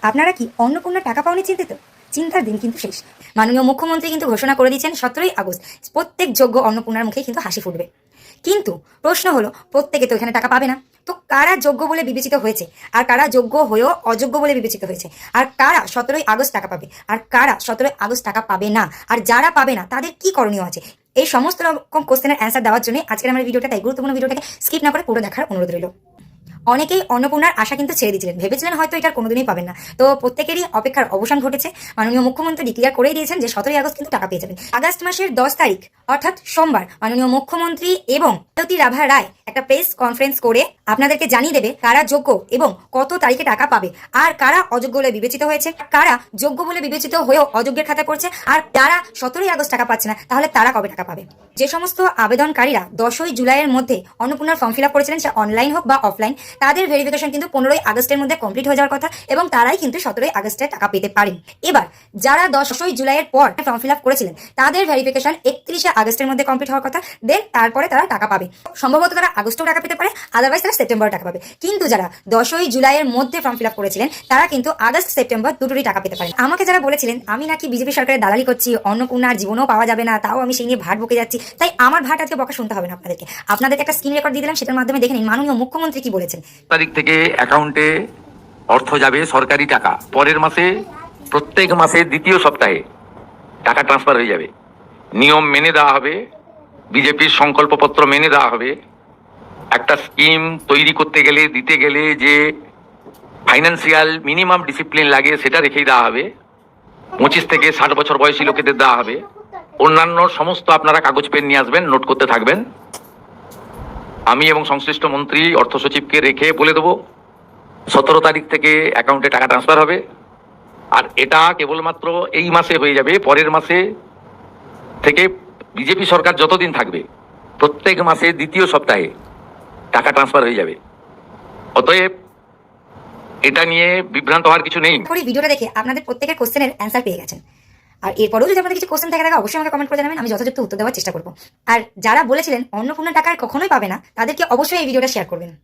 আপনারা কি অন্নপূর্ণা টাকা পাওয়া নিয়ে চিন্তিত? চিন্তার দিন কিন্তু শেষ। মাননীয় মুখ্যমন্ত্রী কিন্তু ঘোষণা করে দিয়েছেন 17ই আগস্ট প্রত্যেক যোগ্য অন্নপূর্ণার মুখে কিন্তু হাসি ফুটবে। কিন্তু প্রশ্ন হলো, প্রত্যেকে তো এখানে টাকা পাবে না। তো কারা যোগ্য বলে বিবেচিত হয়েছে, আর কারা যোগ্য হয়েও অযোগ্য বলে বিবেচিত হয়েছে, আর কারা 17ই আগস্ট টাকা পাবে, আর কারা 17ই আগস্ট টাকা পাবে না, আর যারা পাবে না তাদের কি করণীয় আছে, এই সমস্ত রকম কোশ্চেনের অ্যান্সার দেওয়ার জন্য আজকের আমার ভিডিওটা, তাই গুরুত্বপূর্ণ ভিডিওটাকে স্কিপ না করে পুরো দেখার অনুরোধ রইল। অনেকেই অন্নপূর্ণার আশা কিন্তু ছেড়ে দিয়েছিলেন, ভেবেছিলেন হয়তো এটার কোনোদিনই পাবেন না। তো প্রত্যেকেরই অপেক্ষার অবসান ঘটেছে। মাননীয় মুখ্যমন্ত্রী ডিক্লিয়ার করেই দিয়েছেন যে 17ই আগস্ট কিন্তু টাকা পেয়ে যাবেন। আগস্ট মাসের 10 তারিখ অর্থাৎ সোমবার মাননীয় মুখ্যমন্ত্রী এবং মালতী রাভা রায় একটা প্রেস কনফারেন্স করে আপনাদেরকে জানিয়ে দেবে কারা যোগ্য এবং কত তারিখে টাকা পাবে, আর কারা অযোগ্য বলে বিবেচিত হয়েছে, কারা যোগ্য বলে বিবেচিত হয়েও অযোগ্যের খাতায় পড়ছে, আর যারা 17ই আগস্ট টাকা পাচ্ছে না তাহলে তারা কবে টাকা পাবে। যে সমস্ত আবেদনকারীরা 10ই জুলাইয়ের মধ্যে অন্নপূর্ণার ফর্ম ফিল আপ করেছিলেন, সে অনলাইন হোক বা অফলাইন, তাদের ভেরিফিকেশন কিন্তু 15ই আগস্টের মধ্যে কমপ্লিট হয়ে যাওয়ার কথা এবং তারাই কিন্তু 17ই আগস্টে টাকা পেতে পারেন। এবার যারা 10ই জুলাইয়ের পর ফর্ম ফিল আপ করেছিলেন তাদের ভেরিফিকেশন 31শে আগস্টের মধ্যে কমপ্লিট হওয়ার কথা, দেন তারপরে তারা টাকা পাবে। সম্ভবত তারা আগস্টেও টাকা পেতে পারে, আদারওয়াইজ তারা সেপ্টেম্বরে টাকা পাবে। কিন্তু যারা 10ই জুলাইয়ের মধ্যে ফর্ম ফিল আপ করেছিলেন তারা কিন্তু আগস্ট সেপ্টেম্বর দুটোরই টাকা পেতে পারেন। আমাকে যারা বলেছিলেন আমি নাকি বিজেপি সরকারের দালালি করছি, অন্নপূর্ণার জীবনেও পাওয়া যাবে না, তাও আমি সেই নিয়ে ভাট বকে যাচ্ছি, তাই আমার ভাট আজকে বকা শুনতে হবে না আপনাদেরকে একটা স্ক্রিন রেকর্ড দিয়ে দিলাম, সেটার মাধ্যমে দেখে নিন মাননীয় মুখ্যমন্ত্রী কি বলেছেন। তারিখ থেকে অ্যাকাউন্টে অর্থ যাবে, সরকারি টাকা পরের মাসে, প্রত্যেক মাসে দ্বিতীয় সপ্তাহে টাকা ট্রান্সফার হয়ে যাবে। নিয়ম মেনে দেওয়া হবে, বিজেপির সংকল্পপত্র মেনে দেওয়া হবে। একটা স্কিম তৈরি করতে গেলে, দিতে গেলে যে ফাইন্যান্সিয়াল মিনিমাম ডিসিপ্লিন লাগে সেটা রেখেই দেওয়া হবে। 25 থেকে 60 বছর বয়সী লোকেদের দেওয়া হবে। অন্যান্য সমস্ত আপনারা কাগজ পেন নিয়ে আসবেন, নোট করতে থাকবেন। আমি এবং সংশ্লিষ্ট মন্ত্রী অর্থ সচিবকে রেখে বলে দেবো 17 তারিখ থেকে অ্যাকাউন্টে টাকা ট্রান্সফার হবে। আর এটা কেবলমাত্র এই মাসে হয়ে যাবে, পরের মাসে থেকে বিজেপি সরকার যতদিন থাকবে প্রত্যেক মাসে দ্বিতীয় সপ্তাহে টাকা ট্রান্সফার হয়ে যাবে। অতএব এটা নিয়ে বিভ্রান্ত হওয়ার কিছু নেই। ভিডিওটা দেখে আপনাদের প্রত্যেকের কোশ্চেনের অ্যান্সার পেয়ে গেছেন। আর এরপরেও যদি আপনাদের কিছু কোশ্চেন থাকে অবশ্যই আমাকে কমেন্ট করে জানাবেন, আমি যথাযথ উত্তর দেওয়ার চেষ্টা করবো। আর যারা বলেছিলেন অন্নপূর্ণা টাকা কখনোই পাবে না তাদেরকে অবশ্যই এই ভিডিওটা শেয়ার করবেন।